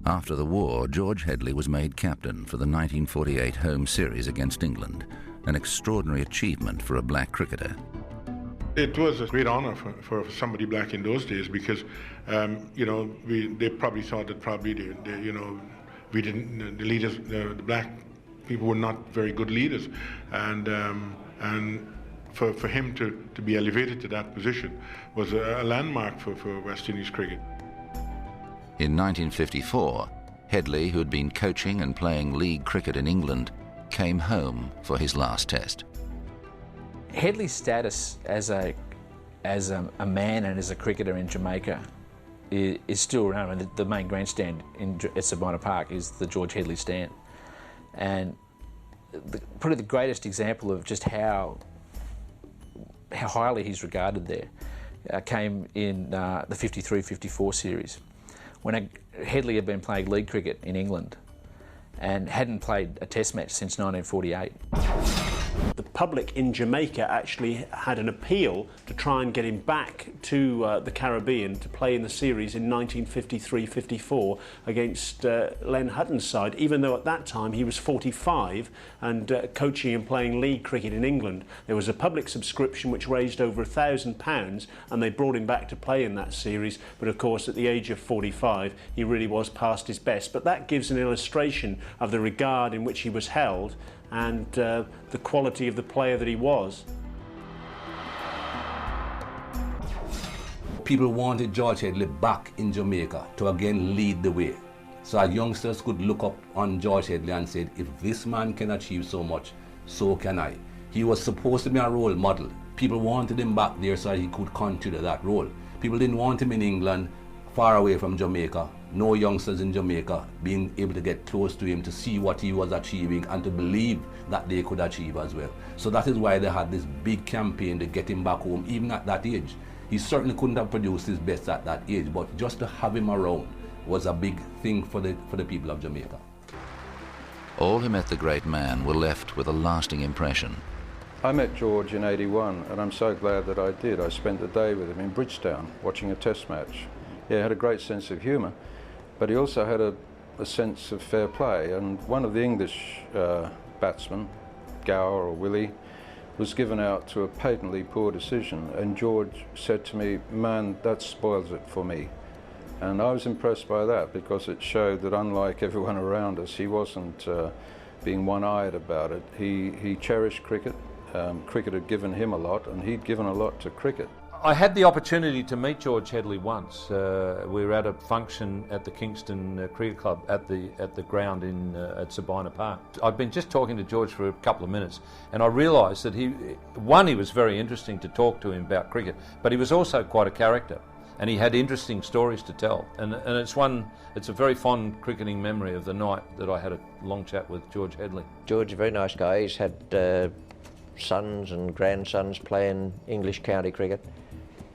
After the war, George Headley was made captain for the 1948 home series against England, an extraordinary achievement for a black cricketer. It was a great honour for somebody black in those days because, they probably thought that we didn't, the leaders, the black people were not very good leaders, and for him to be elevated to that position was a landmark for West Indies cricket. In 1954, Headley, who had been coaching and playing league cricket in England, came home for his last test. Headley's status as a man and as a cricketer in Jamaica is still around. I mean, the main grandstand at Sabina Park is the George Headley stand. And probably the greatest example of just how highly he's regarded there came in the 53-54 series, when Headley had been playing league cricket in England and hadn't played a test match since 1948. The public in Jamaica actually had an appeal to try and get him back to the Caribbean to play in the series in 1953-54 against Len Hutton's side, even though at that time he was 45 and coaching and playing league cricket in England. There was a public subscription which raised over £1,000 and they brought him back to play in that series, but of course at the age of 45 he really was past his best. But that gives an illustration of the regard in which he was held and the quality of the player that he was. People wanted George Headley back in Jamaica to again lead the way. So our youngsters could look up on George Headley and said, if this man can achieve so much, so can I. He was supposed to be a role model. People wanted him back there so he could continue that role. People didn't want him in England, far away from Jamaica. No youngsters in Jamaica being able to get close to him to see what he was achieving and to believe that they could achieve as well. So that is why they had this big campaign to get him back home, even at that age. He certainly couldn't have produced his best at that age, but just to have him around was a big thing for the people of Jamaica. All who met the great man were left with a lasting impression. I met George in '81 and I'm so glad that I did. I spent the day with him in Bridgetown watching a test match. He had a great sense of humour, but he also had a sense of fair play, and one of the English batsmen, Gower or Willie, was given out to a patently poor decision, and George said to me, "Man, that spoils it for me." And I was impressed by that because it showed that unlike everyone around us, he wasn't being one-eyed about it. He cherished cricket. Cricket had given him a lot, and he'd given a lot to cricket. I had the opportunity to meet George Headley once. We were at a function at the Kingston Cricket Club at the ground at Sabina Park. I'd been just talking to George for a couple of minutes, and I realised that he was very interesting to talk to him about cricket, but he was also quite a character, and he had interesting stories to tell. And it's a very fond cricketing memory of the night that I had a long chat with George Headley. George, a very nice guy. He's had sons and grandsons playing English county cricket.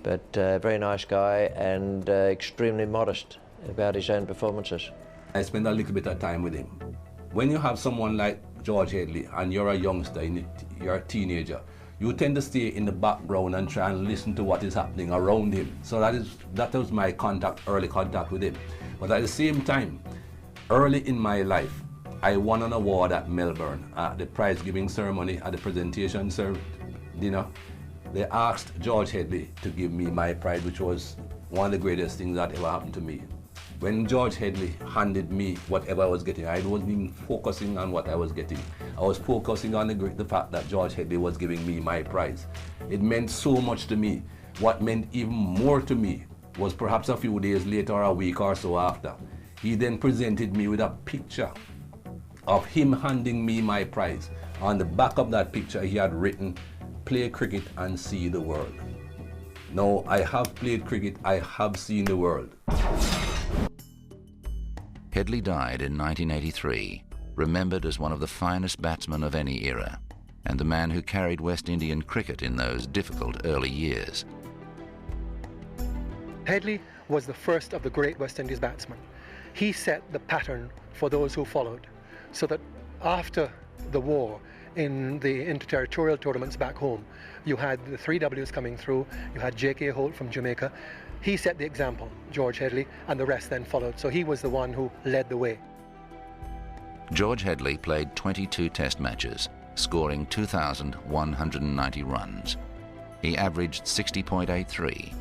But very nice guy and extremely modest about his own performances. I spent a little bit of time with him. When you have someone like George Headley and you're a youngster, you're a teenager, you tend to stay in the background and try and listen to what is happening around him. So that was my early contact with him. But at the same time, early in my life, I won an award at Melbourne at the prize giving ceremony, at the presentation dinner. They asked George Headley to give me my prize, which was one of the greatest things that ever happened to me. When George Headley handed me whatever I was getting, I wasn't even focusing on what I was getting. I was focusing on the fact that George Headley was giving me my prize. It meant so much to me. What meant even more to me was perhaps a few days later or a week or so after. He then presented me with a picture of him handing me my prize. On the back of that picture, he had written, "Play cricket and see the world." Now, I have played cricket, I have seen the world. Headley died in 1983, remembered as one of the finest batsmen of any era, and the man who carried West Indian cricket in those difficult early years. Headley was the first of the great West Indies batsmen. He set the pattern for those who followed, so that after the war, in the interterritorial tournaments back home. You had the 3Ws coming through, you had J.K. Holt from Jamaica. He set the example, George Headley, and the rest then followed. So he was the one who led the way. George Headley played 22 test matches, scoring 2,190 runs. He averaged 60.83.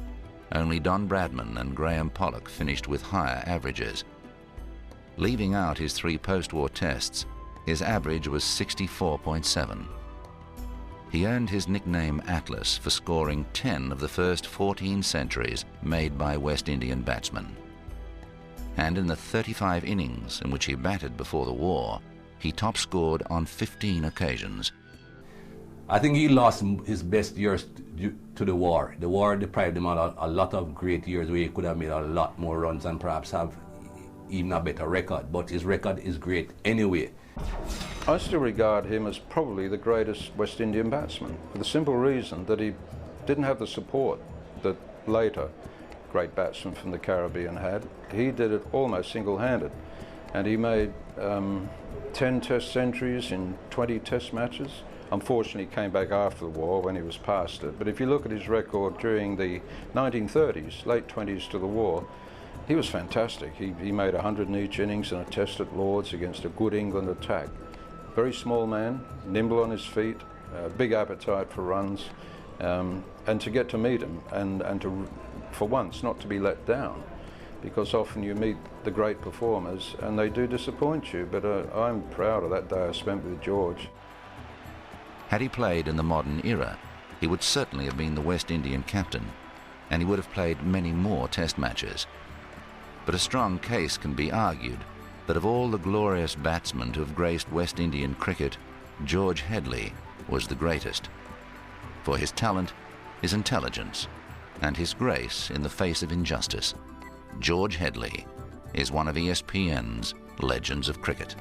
Only Don Bradman and Graham Pollock finished with higher averages. Leaving out his 3 post-war tests, his average was 64.7. He earned his nickname Atlas for scoring 10 of the first 14 centuries made by West Indian batsmen. And in the 35 innings in which he batted before the war, he top-scored on 15 occasions. I think he lost his best years to the war. The war deprived him of a lot of great years where he could have made a lot more runs and perhaps have even a better record, but his record is great anyway. I still regard him as probably the greatest West Indian batsman, for the simple reason that he didn't have the support that later great batsmen from the Caribbean had. He did it almost single-handed, and he made 10 test centuries in 20 test matches. Unfortunately, he came back after the war when he was past it, but if you look at his record during the 1930s, late 20s to the war, he was fantastic. He made 100 in each innings in a test at Lord's against a good England attack. Very small man, nimble on his feet, big appetite for runs, and to get to meet him and to, for once, not to be let down, because often you meet the great performers and they do disappoint you, but I'm proud of that day I spent with George. Had he played in the modern era, he would certainly have been the West Indian captain, and he would have played many more test matches. But a strong case can be argued that of all the glorious batsmen to have graced West Indian cricket, George Headley was the greatest. For his talent, his intelligence, and his grace in the face of injustice, George Headley is one of ESPN's legends of cricket.